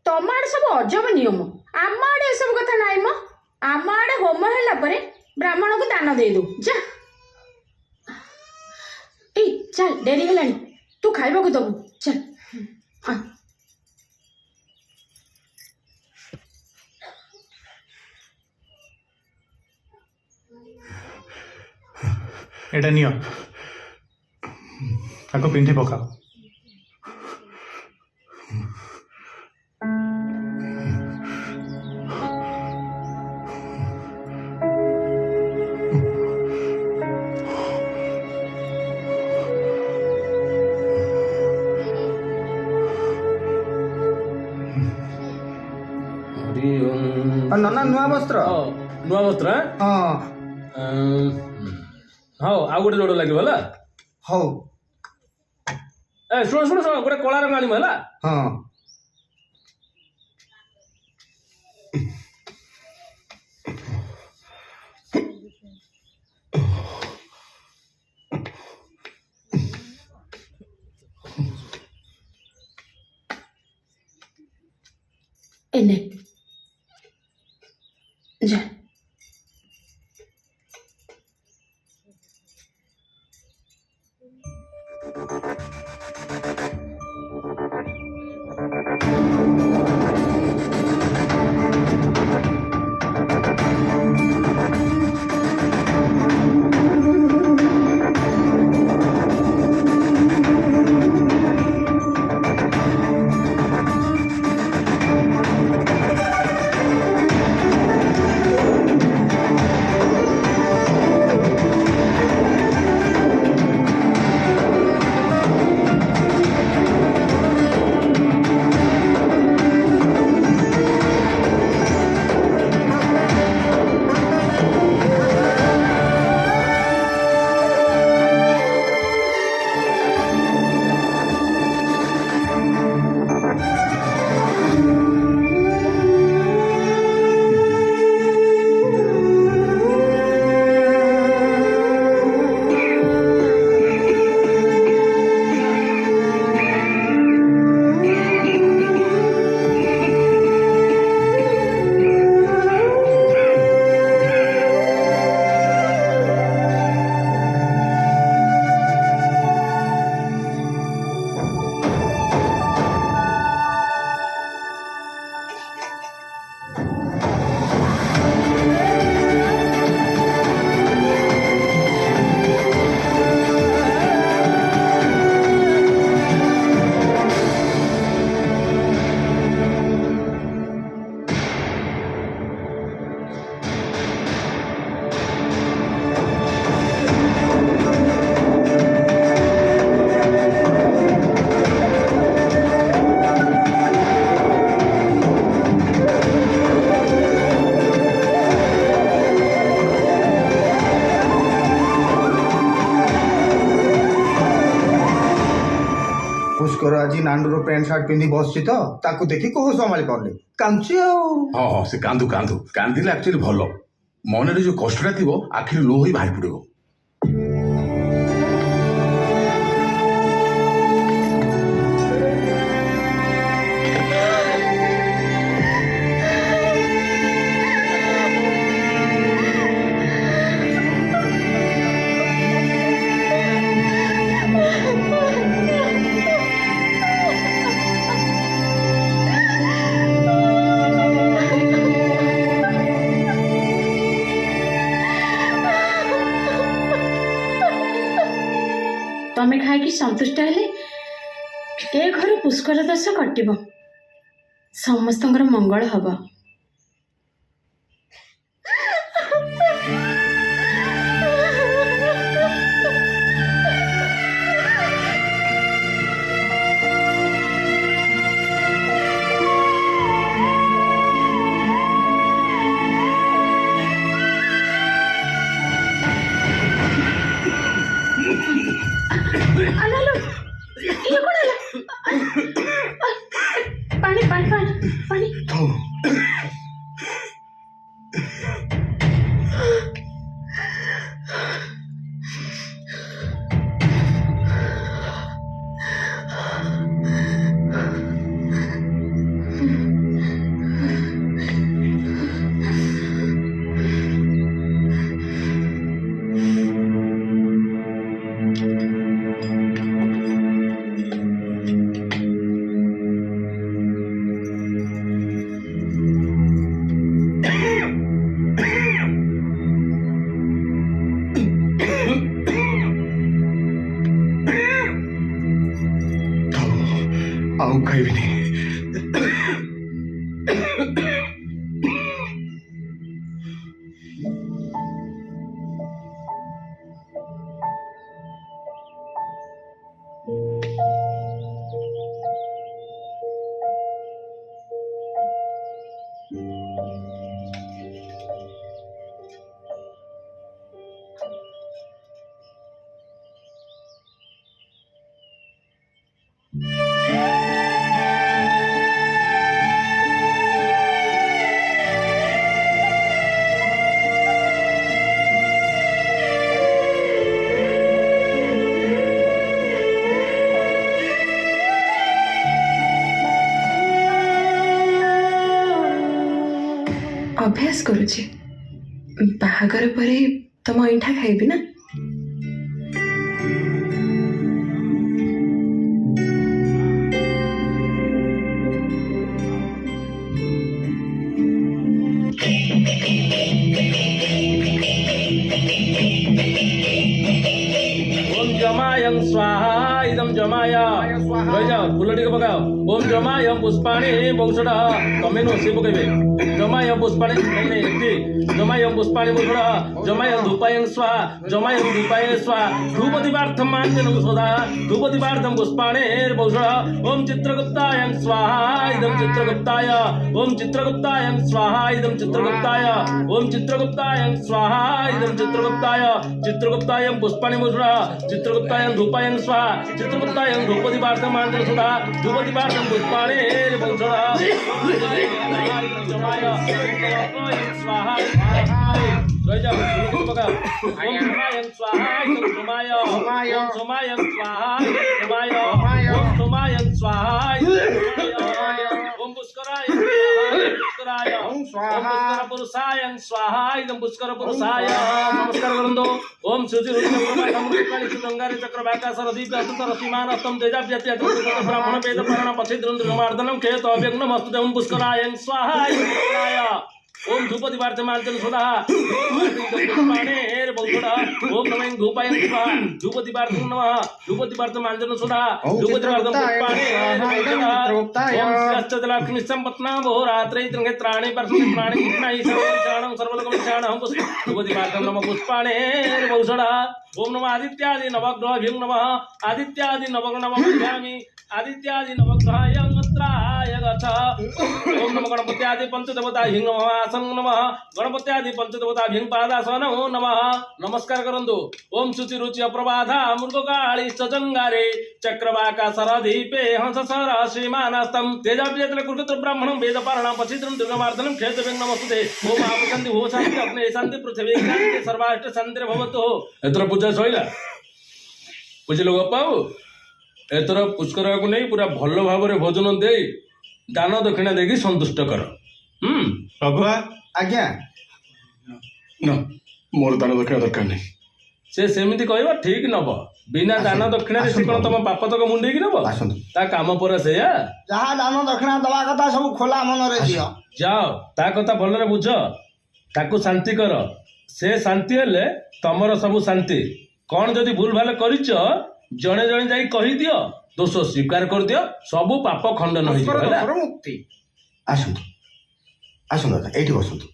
तम आड़े सब अजब नियम आम आड़े ए सब कथा नाई म आम आड़े होम है ब्राह्मण को दान दे दो जा ए चल डेरी है तू खाइबा को दबू चल हाँ एटा नियो ताको पिंधि पकाओ नना नुआ वस्त्र नुआ वस्त्र हाँ हाँ आ गोटे जोड़ लगे है हौ ए शुण शुण शुण गोटे कला रंग आनिब है हाँ एने जा पुष्कर आज नांडूर पैंट सार्ट पिंधि बस ताकू देखी कौ संभाली पारे कांची हाँ हाँ से कांदू कांदू कांदिले एक्चुअली भल मन जो कष्टा थी आखिर लो ही बाहर पड़ो ତମେ ଖାଇକି ସନ୍ତୁଷ୍ଟ ହେଲେ ଏ ଘରୁ ପୁଷ୍କର ଦୋଷ କଟିବ, ସମସ୍ତଙ୍କର ମଙ୍ଗଳ ହବ। ପାଣି ପାଣି ପାଣି ପାଣି ଆଉ ଖାଇବିନି। ଅଭ୍ୟାସ କରୁଛି, ବାହାଘର ପରେ ତମ ଅଇଁଠା ଖାଇବି ନା। जमायं स्वाहा इदं जमाय फूल टिके पकाओ। ओम जमायं पुष्पाणि बहुषड तमेनु से पकेबे। जमायं पुष्पाणि जमायं पुष्पाणि बहुषड जमायं धूपायं स्वाहा जमायं धूपाय स्वाहा धूपदीपार्थं माञ्जनं सोदा धूपदीपार्थं पुष्पाणि बहुषड। ओम चित्रगुप्तायं स्वाहा इदं चित्रगुप्ताय ओम चित्रगुप्तायं स्वाहा इदं चित्रगुप्ताय ओम चित्रगुप्तायं स्वाहा इदं चित्रगुप्ताय चित्रगुप्तायं पुष्पाणि बहुषड चित्रगुप्तायं धूपायं स्वाहा चित्रगुप्तायं धूपदीपार्थं माञ्जनं सोदा धूपदीपार्थं पुष्पाणि बहुषड। स्वाहा ओम सोमायं स्वाहा इदं सोमाय ओम सोमायं स्वाहा इदं सोमाय ओम सोमायं स्वाहा इदं सोमाय ओम पुष्कराय पुष्कराय ओम पुष्कर पुरुषायं स्वाहा इदं पुष्कर पुरुषाय। नमस्कार करंदो। ओम सुधि रुद्रकाली सुगंगारि चक्रवाकासर दीप अतुतर सीमानस्तम तेजाप्यत्य ब्राह्मण वेद परण पथिद्रंद्र जमार्दनम केत अव्यग्नमस्तु ओम पुष्करायं स्वाहा इदं पुष्कराय। ओम धूपदीपार्थं माञ्जनं सोदा पुष्पाणि बहुषड ओम नमः धूपायं स्वाहा धूपदीपार्थं नमः धूपदीपार्थं माञ्जनं सोदा धूपदीपार्थं पुष्पाणि बहुषड। ओम श्रीअष्टदलक्ष्मी संपत्ना बहुरात्रै त्रिनेत्राणि परमेत्राणि कृष्णाय सर्वचाणं सर्वलोकविचारणं धूपदीपार्थं नमः पुष्पाणि बहुषड। ओम नमः आदित्यादि नवग्रहाभ्यो नमः आदित्यादि नवग्रह नमः आदित्यादि नवग्रहाय अत्राय गच्छ। ओम नमः गणपत्यादि पंचदेवताभ्यो नमः आसन नमः गणपत्यादि पंचदेवताभ्यो पादासन नमः। नमस्कार करंदो। ओम शुचि रुचि अप्रबाधा मृगकाळी सजंगारे चक्रवाकासर दीपे हंससर श्रीमानस्तम तेजाप्यतल कुरुत्र ब्राह्मणं वेदपारणं पचित्रं दुर्गमार्दनं क्षेत्रवें नमस्ते। ओम आपसन्ति हो शांति अग्ने शांति पृथ्वी शांति सर्वाष्ट शांति भवतु। एतर पूजा सइला बुझिलो गप्पाऊ। एथर पुष्कर को नहीं पूरा भल भाव भोजन दे दान दक्षिणा देकी संतुष्ट कर। प्रभु आज्ञा ना मोर दान दक्षिणा दरकार नहीं। से सेमिति कहबो ठीक नब बिना दान दक्षिणा से कोन तम पाप तक मुंडेकी नब ता काम पर से जहाँ दान दक्षिणा दवा कथा सब खोला मन रे दियो जाओ ता कथा भल रे बुझ ताकू शांति कर से शांति हेले तमर सब शांति। कौन जदि भूल भाल करिच ଜଣେ ଜଣେ ଯାଇ କହିଦିଅ, ଦୋଷ ସ୍ୱୀକାର କରିଦିଅ, ସବୁ ପାପ ଖଣ୍ଡନ ହେଇଯିବ ହେଲା। ମୁକ୍ତି। ଆସନ୍ତୁ ଆସନ୍ତୁ ଦାଦା, ଏଇଠି ବସନ୍ତୁ।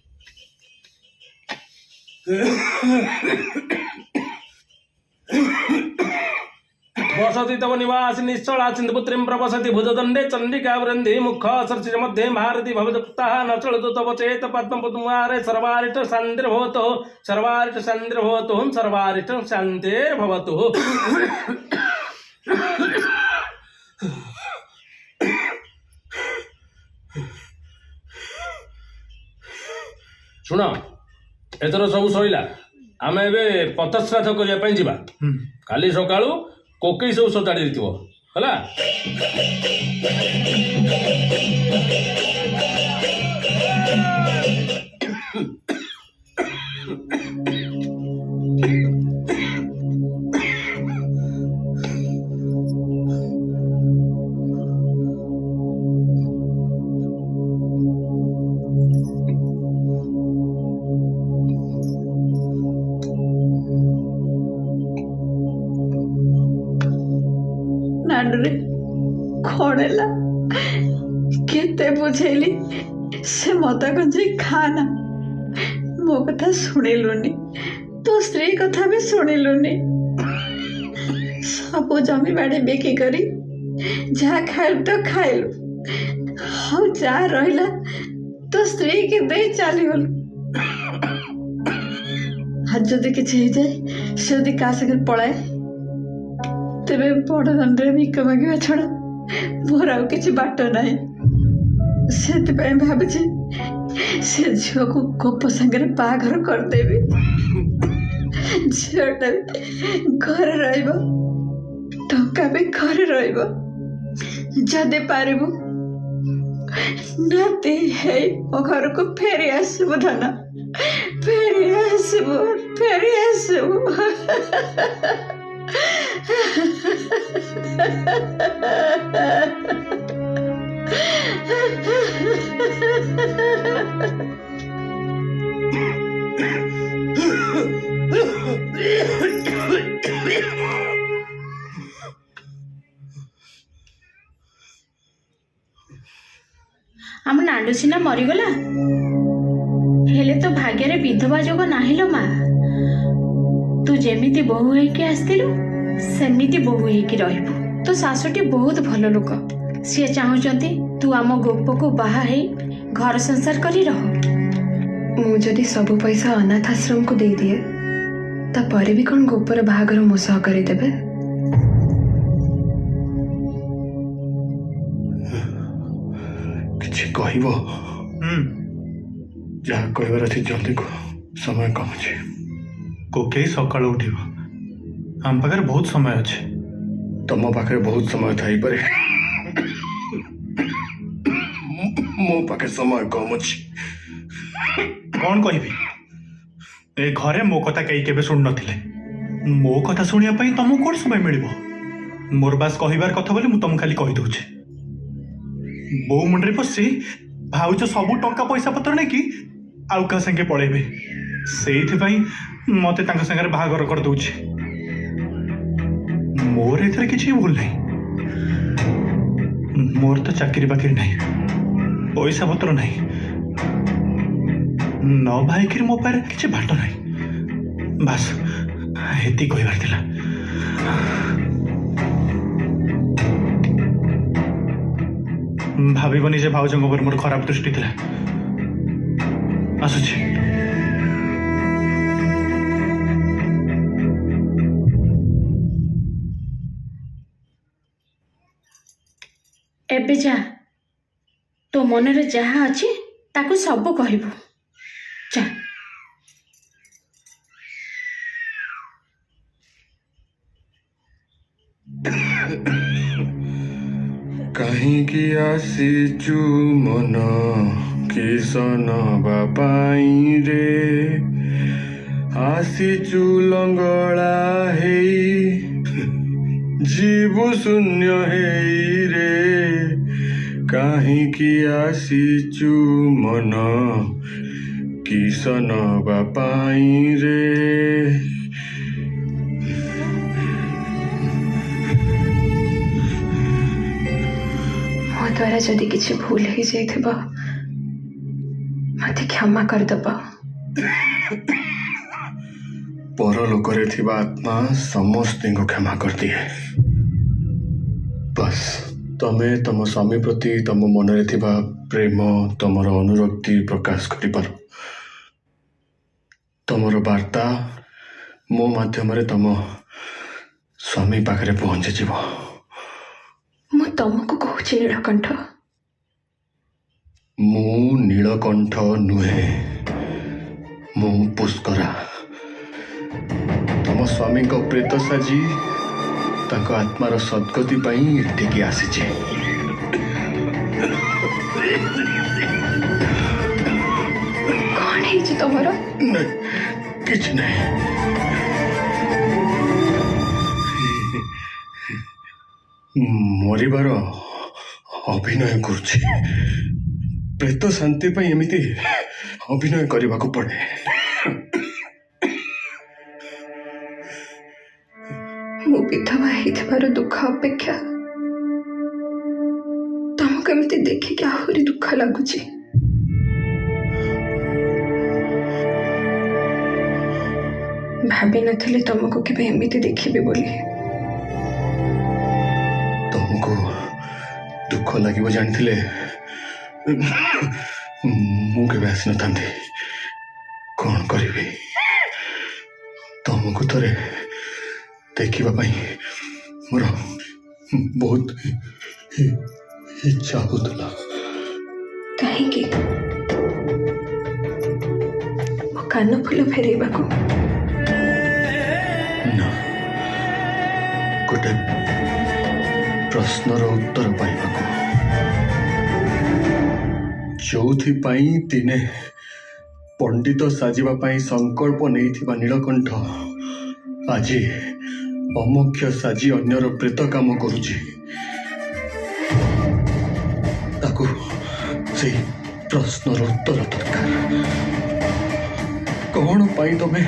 ବସତି ତବ ନିବାସି ନିଶ୍ଚଳା ଚିନ୍ଦପୁତ୍ରୀಂ ପ୍ରବସତି ଭୁଜଦଣ୍ଡେ ଚଣ୍ଡିକା ବୃନ୍ଧି ମୁଖ ସର୍ଚିର मध्ये ଭାରତୀ ଭବଦପ୍ତାଃ ନ ଚଳତୁ ତବ ଚେତ ପଦ୍ମପଦ୍ମାରେ ସର୍ବାରିଷ୍ଟ ଶାନ୍ତିର୍ଭବତୁ ସର୍ବାରିଷ୍ଟ ଶାନ୍ତିର୍ଭବତୁ ସର୍ବାରିଷ୍ଟ ଶାନ୍ତିର୍ଭବତୁ। ଶୁଣ, ଏଥର ସବୁ ସରିଲା, ଆମେ ଏବେ ପତଶ୍ରାଦ୍ଧ କରିବା ପାଇଁ ଯିବା। କାଲି ସକାଳୁ କୋକେଇ ସବୁ ସଜାଡ଼ି ଦେଇଥିବ ହେଲା। ନାଣ୍ଡୁରେ କଣ ହେଲା? କେତେ ବୁଝେଇଲି ସେ ମଦ ଗଞ୍ଜେଇ ଖାନା, ମୋ କଥା ଶୁଣିଲୁନି, ତୋ ସ୍ତ୍ରୀ କଥା ବି ଶୁଣିଲୁନି। ସବୁ ଜମି ବାଡ଼ି ବିକି କରି ଯାହା ଖାଇଲୁ ତ ଖାଇଲୁ, ଆଉ ଯାହା ରହିଲା ତୋ ସ୍ତ୍ରୀ କି ଦେଇ ଚାଲିଗଲୁ। ଆଜି ଯଦି କିଛି ହେଇଯାଏ, ସେ ଯଦି କାହା ସାଙ୍ଗରେ ପଳାଏ, ତେବେ ବଡ଼ ଦାଣ୍ଡରେ ଭିକ ମାଗିବା ଛଡ଼ା ମୋର ଆଉ କିଛି ବାଟ ନାହିଁ। ସେଥିପାଇଁ ଭାବୁଛି ସେ ଝିଅକୁ ଗୋପ ସାଙ୍ଗରେ ବାହାଘର କରିଦେବି। ଝିଅଟା ବି ଘରେ ରହିବ, ଟଙ୍କା ବି ଘରେ ରହିବ। ଯଦି ପାରିବୁ ନାତି ହେଇ ମୋ ଘରକୁ ଫେରି ଆସିବୁ ଧନ, ଫେରି ଆସିବୁ, ଫେରି ଆସିବୁ। ଆମ ନାଣ୍ଡୁ ସିନା ମରିଗଲା, ହେଲେ ତ ଭାଗ୍ୟରେ ବିଧବା ଯୋଗ ନାହିଁ ଲୋ ମା। ତୁ ଯେମିତି ବୋହୂ ହେଇକି ଆସିଥିଲୁ ସେମିତି ବୋହୂ ହେଇକି ରହିବୁ। ତୋ ଶାଶୁଟି ବହୁତ ଭଲ ଲୋକ, ସିଏ ଚାହୁଁଛନ୍ତି ତୁ ଆମ ଗୋପକୁ ବାହା ହେଇ ଘର ସଂସାର କରି ରହ। ମୁଁ ଯଦି ସବୁ ପଇସା ଅନାଥ ଆଶ୍ରମକୁ ଦେଇଦିଏ, ତାପରେ ବି କ'ଣ ଗୋପର ବାହାଘର ମୋ ସହ କରିଦେବେ? କିଛି କହିବ? ଯାହା କହିବାର ଅଛି ଜଲ୍ଦି କୁହ, ସମୟ କମ୍ ଅଛି। କୋକେଇ ସକାଳୁ ଉଠିବ, ଆମ ପାଖରେ ବହୁତ ସମୟ ଅଛି। ତମ ପାଖରେ ବହୁତ ସମୟ ଥାଇପାରେ, ମୋ ପାଖରେ ସମୟ କମ୍ ଅଛି। କ'ଣ କହିବି? ଏ ଘରେ ମୋ କଥା କେହି କେବେ ଶୁଣି ନଥିଲେ। ମୋ କଥା ଶୁଣିବା ପାଇଁ ତମକୁ କ'ଣ ସମୟ ମିଳିବ? ମୋର ବାସ୍ କହିବାର କଥା ବୋଲି ମୁଁ ତମକୁ ଖାଲି କହିଦେଉଛି। ବୋଉ ମୁଣ୍ଡରେ ପଶି ଭାଉଜ ସବୁ ଟଙ୍କା ପଇସା ପତ୍ର ନେଇକି ଆଉ କାହା ସାଙ୍ଗେ ପଳେଇବେ, ସେଇଥିପାଇଁ ମତେ ତାଙ୍କ ସାଙ୍ଗରେ ବାହାଘର କରିଦଉଛି। ମୋର ଏଥିରେ କିଛି ଭୁଲ ନାହିଁ। ମୋର ତ ଚାକିରି ବାକିରି ନାହିଁ, ପଇସା ପତ୍ର ନାହିଁ, ନ ଭାଇକିରି ମୋ ପାଖରେ କିଛି ବାଟ ନାହିଁ। ବାସ୍ ଏତିକି କହିବାର ଥିଲା। ଭାବିବନି ଯେ ଭାଉଜଙ୍କ ଉପରେ ମୋର ଖରାପ ଦୃଷ୍ଟି ଥିଲା। ଆସୁଛି। ଏବେ ଯା, ତୋ ମନରେ ଯାହା ଅଛି ତାକୁ ସବୁ କହିବୁ। ଯା। କାହିଁକି ଆସିଛୁ ମନ କିସ ନବା ପାଇଁ ରେ, ଆସିଛୁ ଲଙ୍ଗଳା ହେଇ ଯିବୁ ଶୂନ୍ୟ ହେଇ ରେ। କାହିଁକି ଆସିଛୁ ମନ କିସ ନବା ପାଇଁ ରେ। द्वारा जदि किसी भूल हो जाइथिबो मते क्षमा करदब। परलोकरे थिबा आत्मा समस्त को क्षमा कर दिए। बस तमे तम स्वामी प्रति तम मन रे थिबा प्रेम तमर अनुरक्ति प्रकाश करि पार। तमर वार्ता मो माध्यम रे तम स्वामी पाखरे पहुंची जीव। मु तुमको कहूची नीलकंठ, मु नीलकंठ नुहे, मु पुष्करा। तम स्वामी को प्रेत साजी ताको आत्मार सद्गति पाई एठिकी आसीचे। कौन है जी तमरो? किछ नहीं। मरिबार अभिनय करुछि। प्रेत शांति पाई एमिति अभिनय करबाको पड़े। मु विधवा होइथिबार दुख अपेक्षा तुमको एमती देखिक आहरी दुख लगुची। भाभी नथिले तुमको केबे एमती देखिबे बोली। तुमको दुख लगे जानी मुझे आस न था। कौन करी तुमको थरे देखा मोर बहुत इच्छा होता। कहीं मो कान फूल फेरैबा को ना गोटे प्रश्नर उत्तर पाइबाको जोथिपाई दिने पंडित साजिबा पाई संकल्प नेइथिबा नीलकंठ आज अमुख्य साजी अन्यर प्रेत काम करुची। ताकू से प्रश्नर उत्तर दरकार। कौन पाई तमे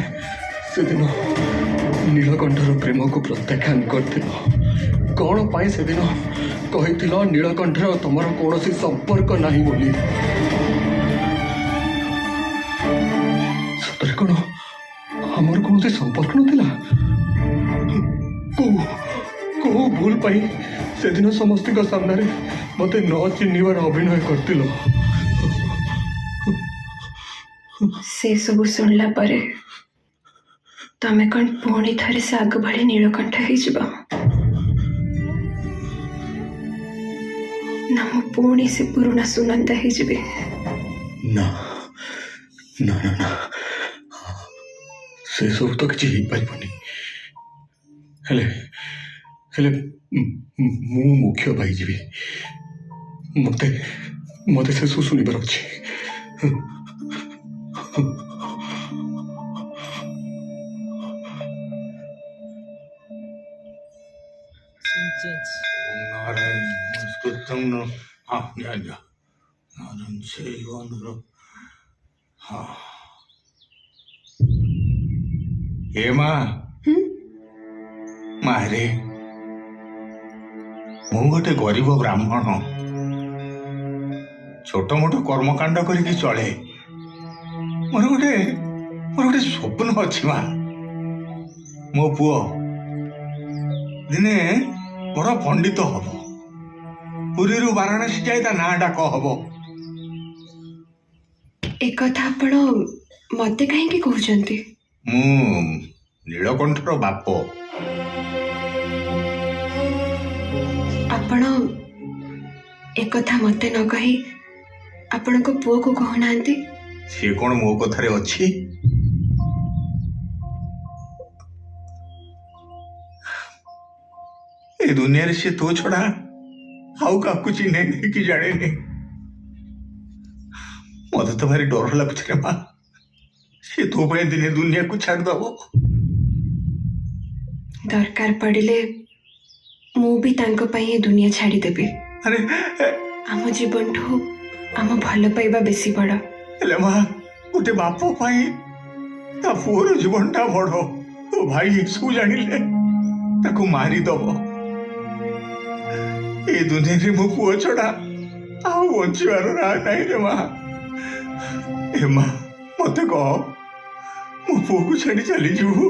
से दिन नीलकंठर प्रेम को प्रत्याख्यान करथिल? कौन पाई से दिन कहिथिल नीलकंठर तमर कौनसी संपर्क नहीं बोली? सतरे कौन हमर कौनसी संपर्क नथिला? को भूल पाई से दिन समस्त सामने मते न चिन्हबार अभिनय करथिल? से सब सुनला परे तमे कौन पुणी थरे से आग बढ़ी नीलकंठ हो ना मु पुणी से पुराना सुनंदा हो ना ना ना ना से सब तो किसी हो पाइबनी। हेले हेले मु मुख्य पाइजी मते मते से सब सुनिबार अछि। नारायण नमस्कृतं न नारायण सेवनर हे मारे मु गोटे गरीब ब्राह्मण छोट मोट कर्मकांड करके चले। मोर गोटे स्वप्न अच्छी माँ मो पुओ दिने बड़ पंडित हम पुरी वाराणसी जाए ता ना डाक हम। एक कथा आपण मते कहीं कहउचंती? मु नीलकंठर बाप। आपण एक कथा मते न कही आपण को पुओ को कहनांती? सी कौन मो कथारे अच्छी? ए दुनिया रे से तो छड़ा आउ काकू चिन्हे नहीं कि जाने नहीं। मत तो भारी डर लगुच रे माँ। से तो पे दिने दुनिया को छाड़ दबो। दरकार पड़िले मु भी तांको पई ये दुनिया छाड़ी देबी। अरे आम जीवन ठो आम भल पाइबा बेसी बड़। हेले माँ गोटे बाप पाई ता पुअर जीवनटा बड़ तो भाई सब जानिले ताको मारी दबो। ए दुनिया रे मो पुओ छड़ा ଆଉ ବଞ୍ଚିବାର ରାହ ନାହିଁ ରେ ମା। ଏ ମା ମତେ କହ, ମୋ ପୁଅକୁ ଛାଡି ଚାଲିଯିବୁ?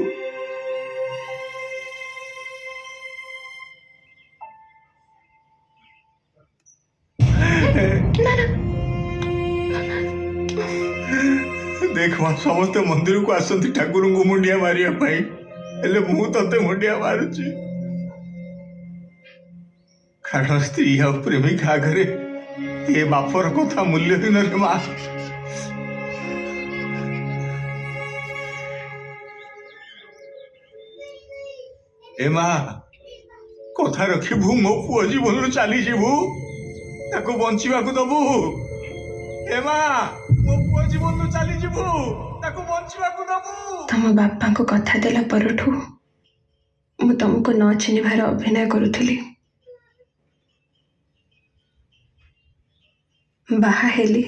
देख मां, समस्ते मंदिर को आसती ठाकुर को मुंडिया मारिया पाई, हेले मु तते मुंडिया मारुची। कारण स्त्री और प्रेमिका आगे ये बापर कथा मूल्यहीन रे मां। ए मां, कथा रखिबू, मो पुओ जीवन चली जीवू, ताको बंचिबाकू दबू। ए मां, मो पुओ जीवन चली जीवू, ताको बंचिबाकू दबू। तम बापा को कथा देला परठू मु तुमको न चिन्हबार अभिनय करुथली। बाहा हेली,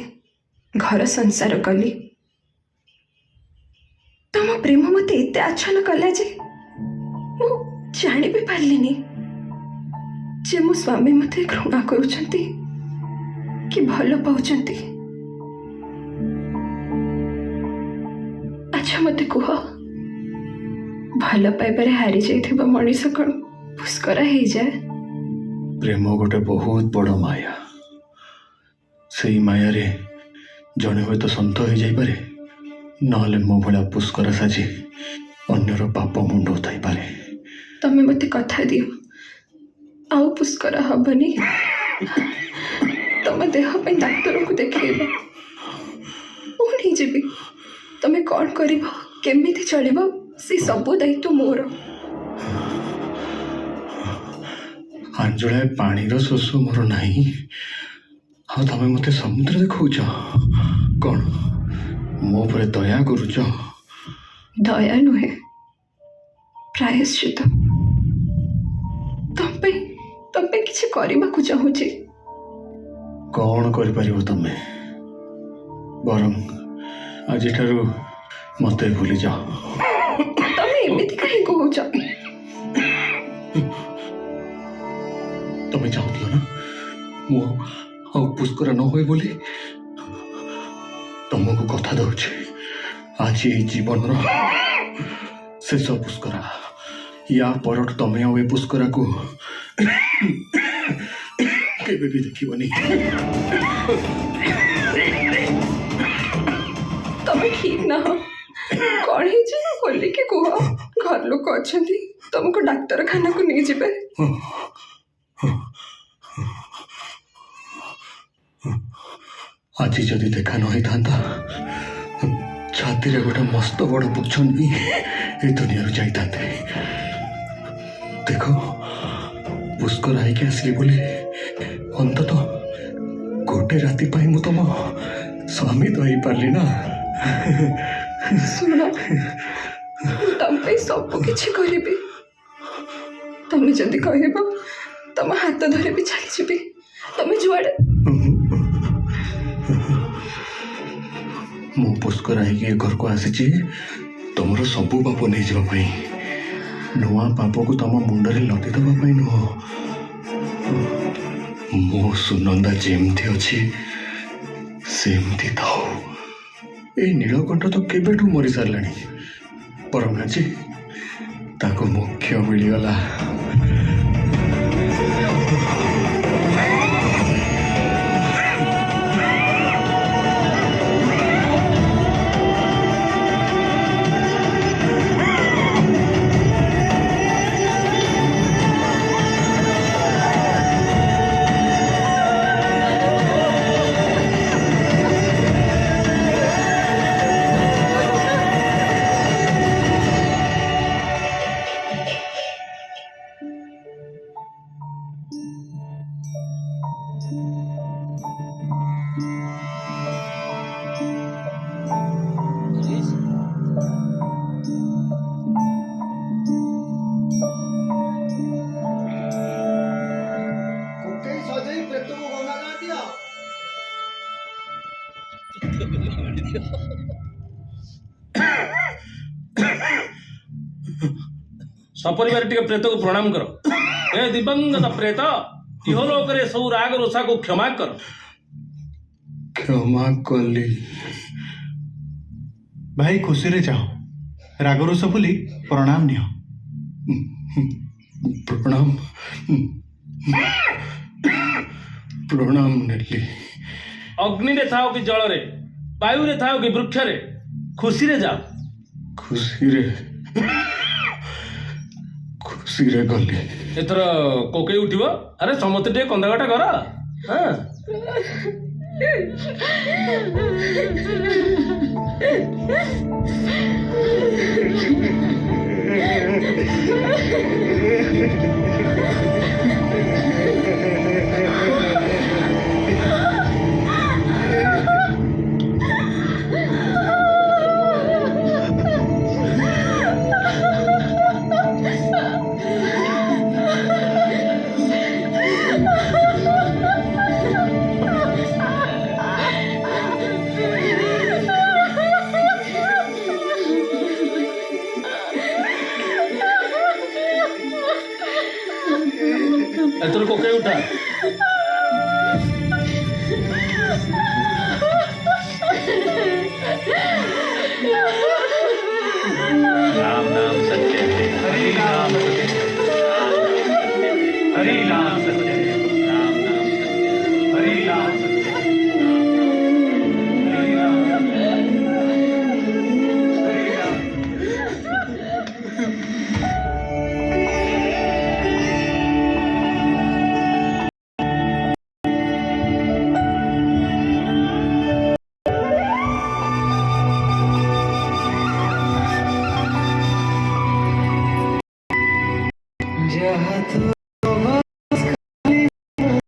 घर संसार कली, तम प्रेम मते एते आच्छन कला जे मु जानी भी पारलिनी जे मो स्वामी मते घृणा करुछंती कि भल पाउछंती। अच्छा मते कुह, भल पाइबारे हारी जाइथिबा मनीष कण पुष्करा हेई जाए? प्रेम गोटे बहुत बड़ माया। से माया रे जड़े हुए तो सन्त हो जाइपारे, नहले मो भला पुष्करा साजी अन्यर पाप मुंड उठाई पारे। तमे मते कथा दियो, आउ पुष्करा हबनी। तम देह पे डाक्टर को देखैबो, मु नहीं जीबी। तमे कौन करिबो, केमिति चलिबो, से सब दायित्व मोर। आंजलाए पानी शोष मोर नहीं, हाँ तमें मते समुद्र देखौछ? कौन मो पर दया करुछ? दया नुहे, प्रायश्चित। तमे किछि करिबाकू चाहूछि। कौन कर पारिबो तमे? बरं आज मते भूली जाओ। तमे एमिति काहे कहूछ? तमे चाहूथिलो ना मो आउ पुष्करा न होए बोली? तुमको कथा दउछि, आज ये जीवन रो शेष पुष्करा। या पर तमे आउ ए पुष्करा को केबे भी देखिबनी। तमे ठीक ना हो, कौन है जे बोली के कुह? घर लोक अछंती, तुमको डाक्टर खाना को नहीं जिबे। आज जदि देखा नहीं था छाती रे गोटे मस्त बड़ पुछ नहीं ए दुनिया जाता। देखो पुष्कर आई के आसली बोली अंतत गोटे राति पाई मु तुम स्वामी तो ही पारली ना। सुनो, तम पे सब किछि करिबी। तमे जदि कहबो तम हाथ धरे भी चली जिबी। तमे जुआड़े मु पुष्कर आई घर को आसी तुमर सबू पाप नहीं जावाई, नुआ पाप को तुम मुंडे लदी दवाई नुह। मो सुनंदा जेमती अच्छी सेमती थाओ। ए नीलकंठ तो केबेठू मरी सारलानी, परम आज ताको मोक्ष मिलगला। सपरिवार टिके प्रेत को प्रणाम करो। ए दिवंगत प्रेत, इहलोक रे सब राग रोषा को क्षमा कर। क्षमा कली भाई खुशी रे जाओ रागरुष बोली प्रणाम नियो प्रणाम प्रणाम नेली अग्नि रे थाओ कि जल रे वायु रे थाओ कि वृक्ष रे खुशी रे जाओ खुशी रे गली एथर कोकई उठिबो अरे समते टे कंदागटा कर हां एथर कोकई उठा